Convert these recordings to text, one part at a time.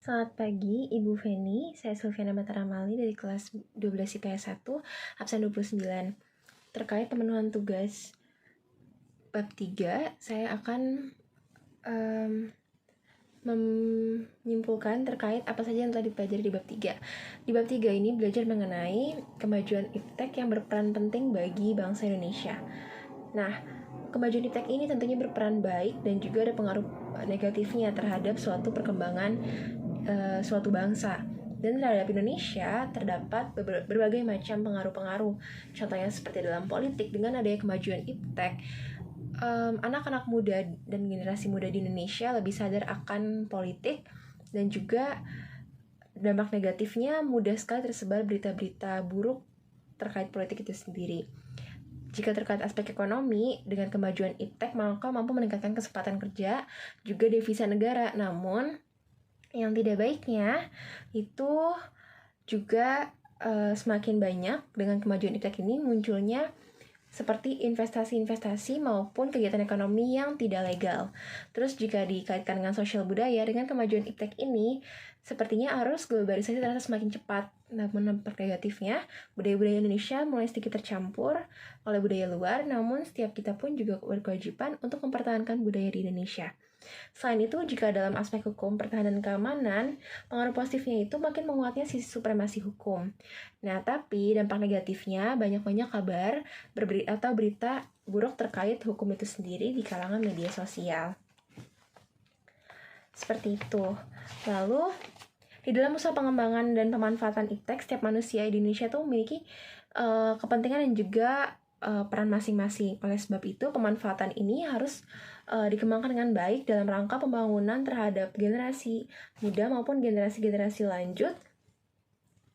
Selamat pagi, Ibu Feni. Saya Silviana Mataramali dari kelas 12 IPS 1, absen 29. Terkait pemenuhan tugas bab 3, saya akan menyimpulkan terkait apa saja yang telah dipelajari di bab 3. Di bab 3 ini belajar mengenai kemajuan iptek yang berperan penting bagi bangsa Indonesia. Nah, kemajuan iptek ini tentunya berperan baik dan juga ada pengaruh negatifnya terhadap suatu perkembangan suatu bangsa. Dan terhadap Indonesia terdapat berbagai macam pengaruh-pengaruh. Contohnya seperti dalam politik, dengan adanya kemajuan iptek, anak-anak muda dan generasi muda di Indonesia lebih sadar akan politik, dan juga dampak negatifnya mudah sekali tersebar berita-berita buruk terkait politik itu sendiri. Jika terkait aspek ekonomi, dengan kemajuan iptek maka mampu meningkatkan kesempatan kerja, juga devisa negara. Namun yang tidak baiknya itu juga semakin banyak dengan kemajuan iptek ini munculnya seperti investasi-investasi maupun kegiatan ekonomi yang tidak legal. Terus jika dikaitkan dengan sosial budaya, dengan kemajuan iptek ini sepertinya arus globalisasi terasa semakin cepat. Namun dampak negatifnya, budaya-budaya Indonesia mulai sedikit tercampur oleh budaya luar, namun setiap kita pun juga berkewajiban untuk mempertahankan budaya di Indonesia. Selain itu, jika dalam aspek hukum, pertahanan dan keamanan, pengaruh positifnya itu makin menguatnya sisi supremasi hukum. Nah, tapi dampak negatifnya banyak-banyak kabar atau berita buruk terkait hukum itu sendiri di kalangan media sosial. Seperti itu. Lalu, di dalam usaha pengembangan dan pemanfaatan iptek, setiap manusia di Indonesia itu memiliki kepentingan dan juga peran masing-masing. Oleh sebab itu, pemanfaatan ini harus dikembangkan dengan baik dalam rangka pembangunan terhadap generasi muda maupun generasi-generasi lanjut,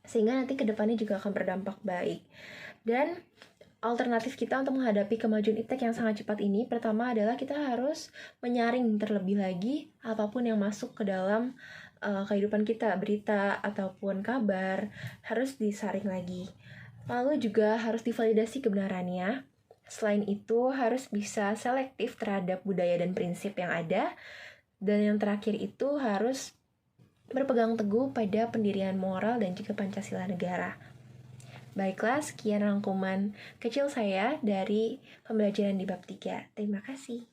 sehingga nanti kedepannya juga akan berdampak baik. Dan alternatif kita untuk menghadapi kemajuan iptek yang sangat cepat ini, pertama adalah kita harus menyaring terlebih lagi apapun yang masuk ke dalam kehidupan kita, berita ataupun kabar, harus disaring lagi. Lalu juga harus divalidasi kebenarannya. Selain itu, harus bisa selektif terhadap budaya dan prinsip yang ada. Dan yang terakhir itu harus berpegang teguh pada pendirian moral dan juga Pancasila negara. Baiklah, sekian rangkuman kecil saya dari pembelajaran di bab 3. Terima kasih.